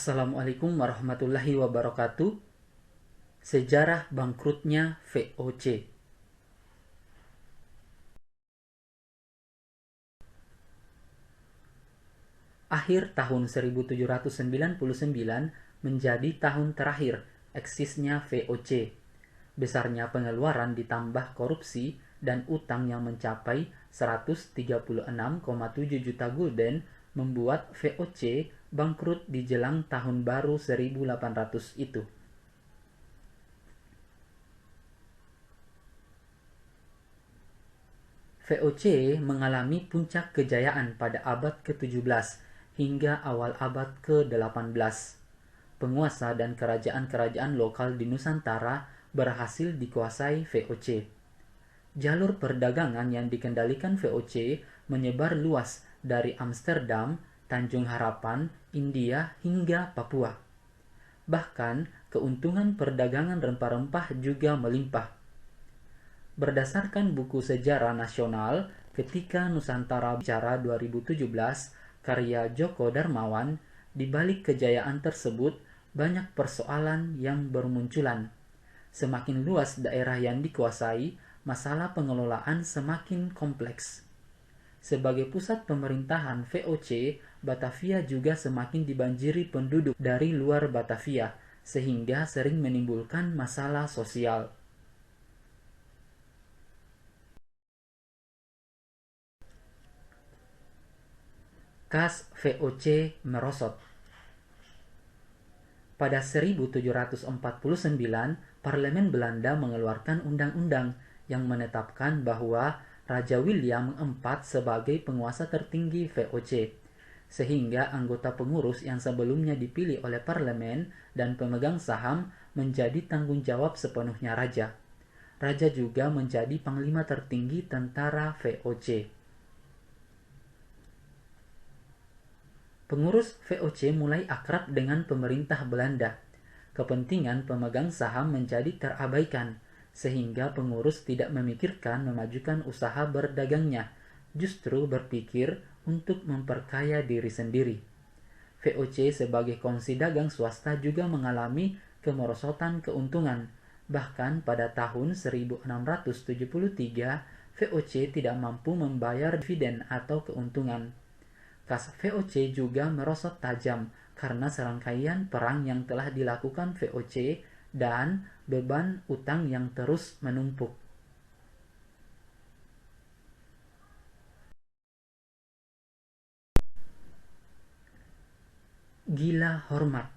Assalamualaikum warahmatullahi wabarakatuh. Sejarah bangkrutnya VOC. Akhir tahun 1799 menjadi tahun terakhir eksisnya VOC. Besarnya pengeluaran ditambah korupsi dan utang yang mencapai 136,7 juta gulden membuat VOC bangkrut di jelang tahun baru 1800 itu. VOC mengalami puncak kejayaan pada abad ke-17 hingga awal abad ke-18. Penguasa dan kerajaan-kerajaan lokal di Nusantara berhasil dikuasai VOC. Jalur perdagangan yang dikendalikan VOC menyebar luas dari Amsterdam, Tanjung Harapan, India hingga Papua. Bahkan, keuntungan perdagangan rempah-rempah juga melimpah. Berdasarkan buku Sejarah Nasional Ketika Nusantara Bicara 2017, karya Djoko Darmawan, di balik kejayaan tersebut banyak persoalan yang bermunculan. Semakin luas daerah yang dikuasai, masalah pengelolaan semakin kompleks. Sebagai pusat pemerintahan VOC, Batavia juga semakin dibanjiri penduduk dari luar Batavia, sehingga sering menimbulkan masalah sosial. Kas VOC merosot. Pada 1749, Parlemen Belanda mengeluarkan undang-undang yang menetapkan bahwa Raja William IV sebagai penguasa tertinggi VOC, sehingga anggota pengurus yang sebelumnya dipilih oleh parlemen dan pemegang saham menjadi tanggung jawab sepenuhnya raja. Raja juga menjadi panglima tertinggi tentara VOC. Pengurus VOC mulai akrab dengan pemerintah Belanda. Kepentingan pemegang saham menjadi terabaikan, sehingga pengurus tidak memikirkan memajukan usaha berdagangnya, justru berpikir untuk memperkaya diri sendiri. VOC sebagai kongsi dagang swasta juga mengalami kemerosotan keuntungan. Bahkan pada tahun 1673, VOC tidak mampu membayar dividen atau keuntungan. Kas VOC juga merosot tajam karena serangkaian perang yang telah dilakukan VOC dan beban utang yang terus menumpuk. Gila hormat.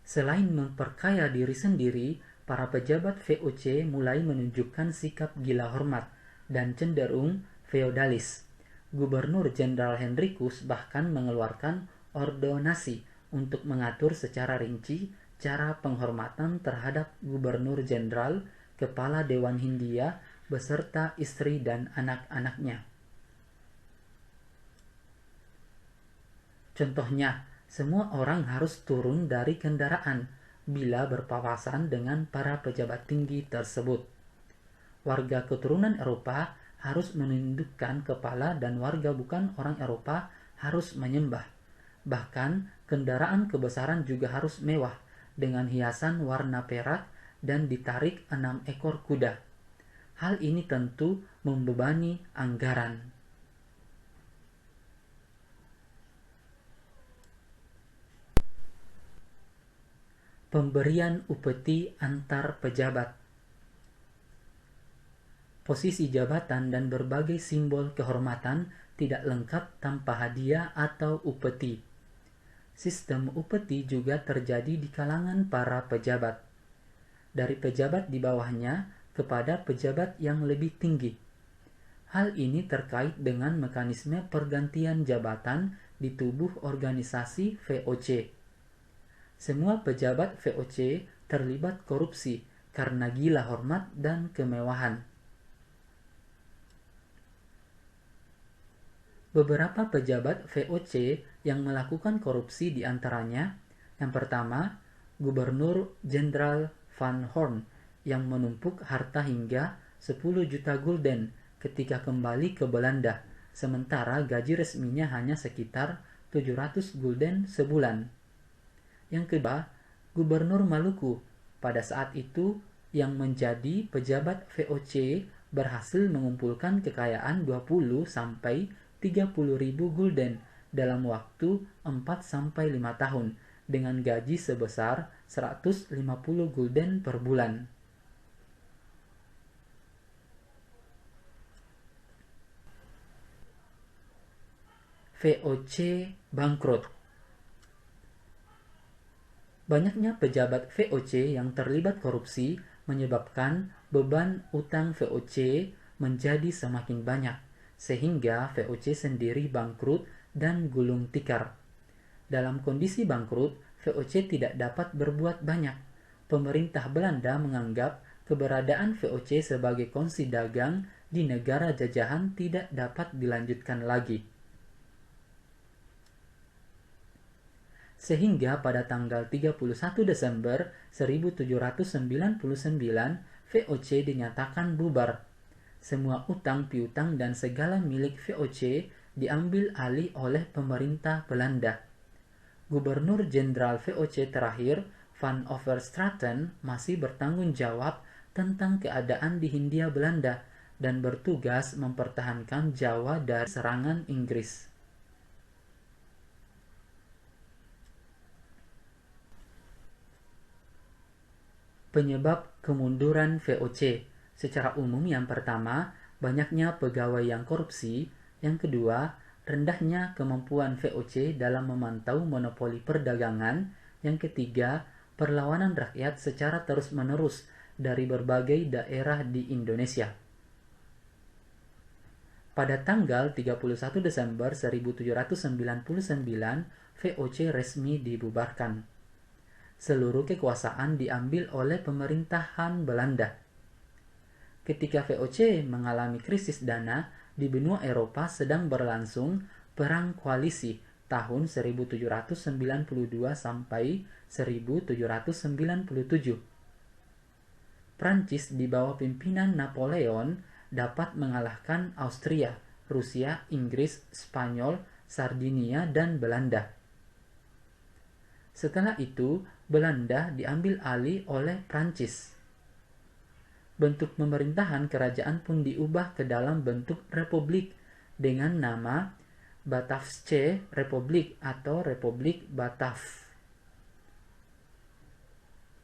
Selain memperkaya diri sendiri, para pejabat VOC mulai menunjukkan sikap gila hormat dan cenderung feodalis. Gubernur Jenderal Hendrikus bahkan mengeluarkan ordonasi untuk mengatur secara rinci cara penghormatan terhadap Gubernur Jenderal, Kepala Dewan Hindia, beserta istri dan anak-anaknya. Contohnya, semua orang harus turun dari kendaraan bila berpapasan dengan para pejabat tinggi tersebut. Warga keturunan Eropa harus menundukkan kepala dan warga bukan orang Eropa harus menyembah. Bahkan, kendaraan kebesaran juga harus mewah dengan hiasan warna perak dan ditarik 6 ekor kuda. Hal ini tentu membebani anggaran. Pemberian upeti antar pejabat. Posisi jabatan dan berbagai simbol kehormatan tidak lengkap tanpa hadiah atau upeti. Sistem upeti juga terjadi di kalangan para pejabat, dari pejabat di bawahnya kepada pejabat yang lebih tinggi. Hal ini terkait dengan mekanisme pergantian jabatan di tubuh organisasi VOC. Semua pejabat VOC terlibat korupsi karena gila hormat dan kemewahan. Beberapa pejabat VOC yang melakukan korupsi diantaranya, yang pertama, Gubernur Jenderal Van Horn yang menumpuk harta hingga 10 juta gulden ketika kembali ke Belanda, sementara gaji resminya hanya sekitar 700 gulden sebulan. Yang kedua, Gubernur Maluku pada saat itu yang menjadi pejabat VOC berhasil mengumpulkan kekayaan 20 sampai 30 ribu gulden dalam waktu 4 sampai 5 tahun dengan gaji sebesar 150 gulden per bulan. VOC bangkrut. Banyaknya pejabat VOC yang terlibat korupsi menyebabkan beban utang VOC menjadi semakin banyak, sehingga VOC sendiri bangkrut dan gulung tikar. Dalam kondisi bangkrut, VOC tidak dapat berbuat banyak. Pemerintah Belanda menganggap keberadaan VOC sebagai kongsi dagang di negara jajahan tidak dapat dilanjutkan lagi. Sehingga pada tanggal 31 Desember 1799, VOC dinyatakan bubar. Semua utang piutang dan segala milik VOC diambil alih oleh pemerintah Belanda. Gubernur Jenderal VOC terakhir, Van Overstraten, masih bertanggung jawab tentang keadaan di Hindia Belanda dan bertugas mempertahankan Jawa dari serangan Inggris. Penyebab kemunduran VOC secara umum yang pertama, banyaknya pegawai yang korupsi, yang kedua, rendahnya kemampuan VOC dalam memantau monopoli perdagangan, yang ketiga, perlawanan rakyat secara terus-menerus dari berbagai daerah di Indonesia. Pada tanggal 31 Desember 1799, VOC resmi dibubarkan. Seluruh kekuasaan diambil oleh pemerintahan Belanda. Ketika VOC mengalami krisis dana, di benua Eropa sedang berlangsung Perang Koalisi tahun 1792 sampai 1797. Prancis di bawah pimpinan Napoleon dapat mengalahkan Austria, Rusia, Inggris, Spanyol, Sardinia, dan Belanda. Setelah itu, Belanda diambil alih oleh Prancis. Bentuk pemerintahan kerajaan pun diubah ke dalam bentuk republik dengan nama Batavsche Republik atau Republik Batav.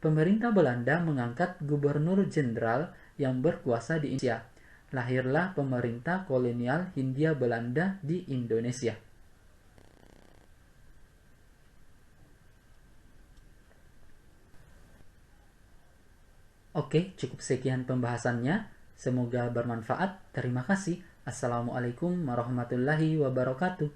Pemerintah Belanda mengangkat gubernur jenderal yang berkuasa di Indonesia. Lahirlah pemerintah kolonial Hindia Belanda di Indonesia. Oke, cukup sekian pembahasannya. Semoga bermanfaat. Terima kasih. Assalamualaikum warahmatullahi wabarakatuh.